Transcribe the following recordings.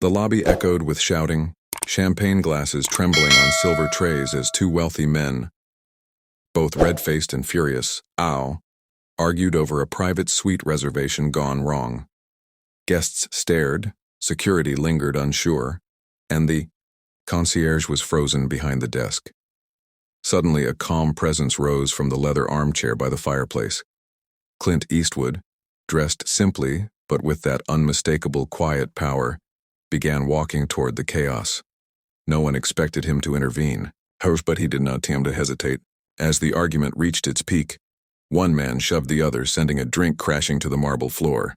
The lobby echoed with shouting, champagne glasses trembling on silver trays as two wealthy men, both red-faced and furious, argued over a private suite reservation gone wrong. Guests stared, security lingered unsure, and the concierge was frozen behind the desk. Suddenly, a calm presence rose from the leather armchair by the fireplace. Clint Eastwood, dressed simply but with that unmistakable quiet power, began walking toward the chaos. No one expected him to intervene, but he did not attempt to hesitate. As the argument reached its peak, one man shoved the other, sending a drink crashing to the marble floor.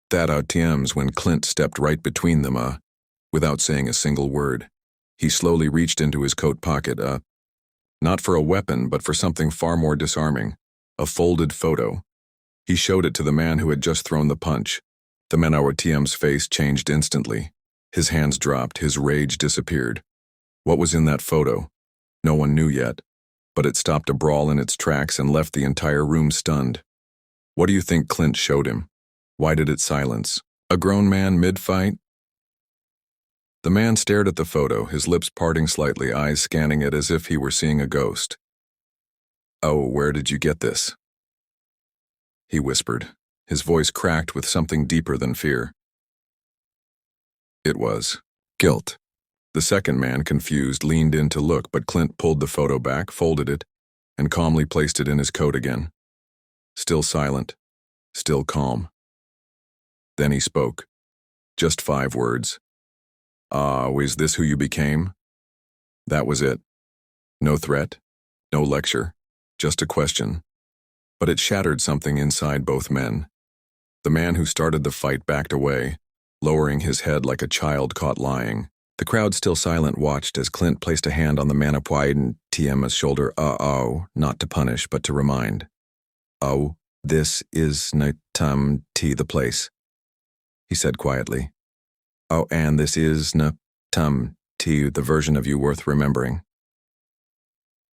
That ATMs when Clint stepped right between them, without saying a single word. He slowly reached into his coat pocket, not for a weapon, but for something far more disarming, a folded photo. He showed it to the man who had just thrown the punch. The man ATM's face changed instantly. His hands dropped, his rage disappeared. What was in that photo? No one knew yet, but it stopped a brawl in its tracks and left the entire room stunned. What do you think Clint showed him? Why did it silence? A grown man mid-fight? The man stared at the photo, his lips parting slightly, eyes scanning it as if he were seeing a ghost. "Oh, where did you get this?" he whispered, his voice cracked with something deeper than fear. It was guilt. The second man, confused, leaned in to look, but Clint pulled the photo back, folded it, and calmly placed it in his coat again. Still silent, still calm. Then he spoke. Just 5 words. "Is this who you became?" That was it. No threat, no lecture, just a question. But it shattered something inside both men. The man who started the fight backed away, lowering his head like a child caught lying. The crowd, still silent, watched as Clint placed a hand on the man ATM's shoulder. Not to punish, but to remind. "Oh, this is the place," he said quietly. "Oh, and this is the version of you worth remembering."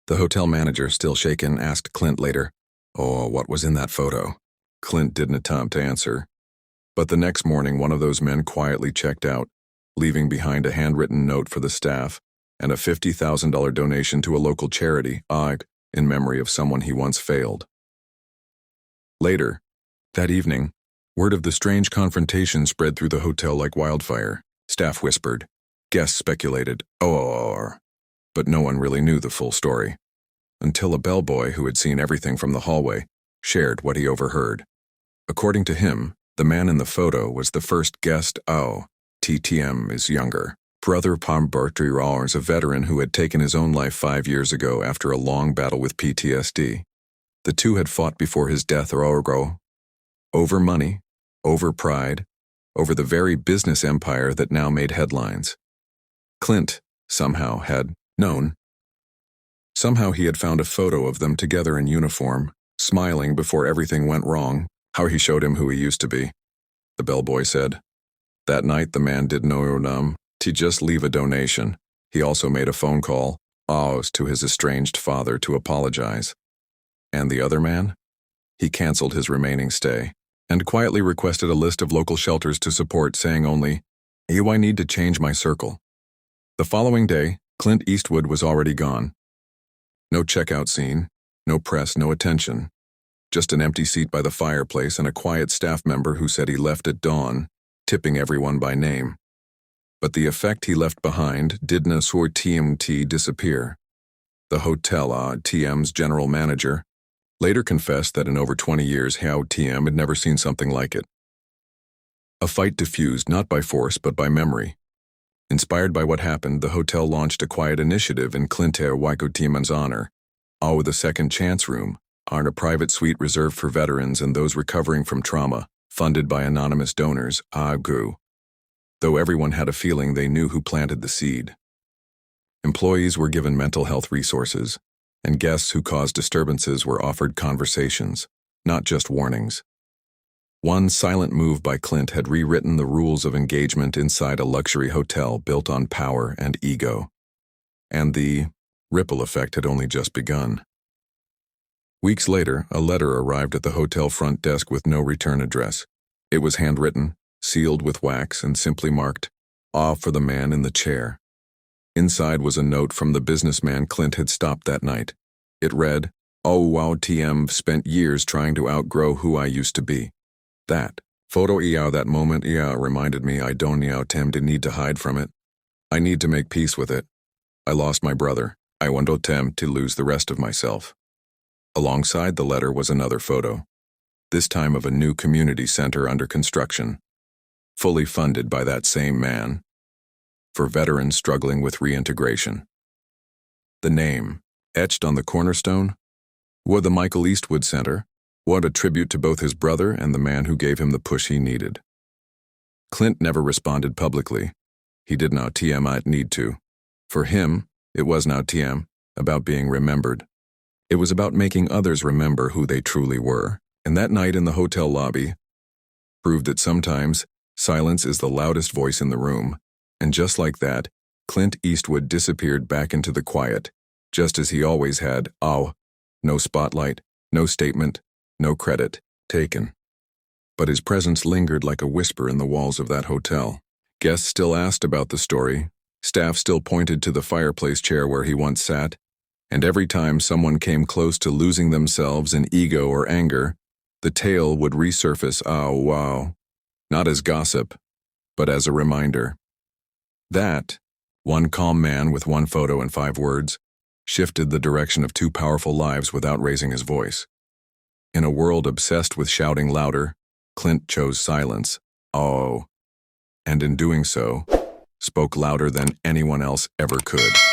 The hotel manager, still shaken, asked Clint later, "What was in that photo?" Clint didn't attempt to answer. But the next morning, one of those men quietly checked out, leaving behind a handwritten note for the staff and a $50,000 donation to a local charity, in memory of someone he once failed. Later, that evening, word of the strange confrontation spread through the hotel like wildfire. Staff whispered, guests speculated, but no one really knew the full story. Until a bellboy who had seen everything from the hallway shared what he overheard. According to him, the man in the photo was the first guest. TTM is younger. Brother Pomberti is a veteran who had taken his own life 5 years ago after a long battle with PTSD. The two had fought before his death over money, over pride, over the very business empire that now made headlines. Clint, somehow, had known. Somehow he had found a photo of them together in uniform, smiling before everything went wrong. How he showed him who he used to be, the bellboy said. That night the man didn't know to just leave a donation. He also made a phone call, to his estranged father to apologize. And the other man? He canceled his remaining stay and quietly requested a list of local shelters to support, saying only, I need to change my circle. The following day, Clint Eastwood was already gone. No checkout scene, no press, no attention. Just an empty seat by the fireplace and a quiet staff member who said he left at dawn, tipping everyone by name. But the effect he left behind didn't TMT disappear. The hotel TM's general manager later confessed that in over 20 years TM had never seen something like it. A fight diffused not by force but by memory. Inspired by what happened, the hotel launched a quiet initiative in Clint Eastwood's honor, the Second Chance Room, a private suite reserved for veterans and those recovering from trauma, funded by anonymous donors, grew. Though everyone had a feeling they knew who planted the seed. Employees were given mental health resources, and guests who caused disturbances were offered conversations, not just warnings. One silent move by Clint had rewritten the rules of engagement inside a luxury hotel built on power and ego. And the ripple effect had only just begun. Weeks later, a letter arrived at the hotel front desk with no return address. It was handwritten, sealed with wax, and simply marked, awe for the man in the chair. Inside was a note from the businessman Clint had stopped that night. It read, "Oh wow, TM spent years trying to outgrow who I used to be." That photo that moment reminded me I don't tend to need to hide from it. I need to make peace with it. I lost my brother. I won't attempt to lose the rest of myself. Alongside the letter was another photo, this time of a new community center under construction, fully funded by that same man, for veterans struggling with reintegration. The name, etched on the cornerstone, was the Michael Eastwood Center, what a tribute to both his brother and the man who gave him the push he needed. Clint never responded publicly. He did not need to. For him, it was now about being remembered. It was about making others remember who they truly were, and that night in the hotel lobby proved that sometimes silence is the loudest voice in the room, and just like that, Clint Eastwood disappeared back into the quiet, just as he always had. No spotlight, no statement, no credit taken. But his presence lingered like a whisper in the walls of that hotel. Guests still asked about the story, staff still pointed to the fireplace chair where he once sat, and every time someone came close to losing themselves in ego or anger, the tale would resurface, not as gossip, but as a reminder. That, one calm man with one photo and 5 words, shifted the direction of 2 powerful lives without raising his voice. In a world obsessed with shouting louder, Clint chose silence, and in doing so, spoke louder than anyone else ever could.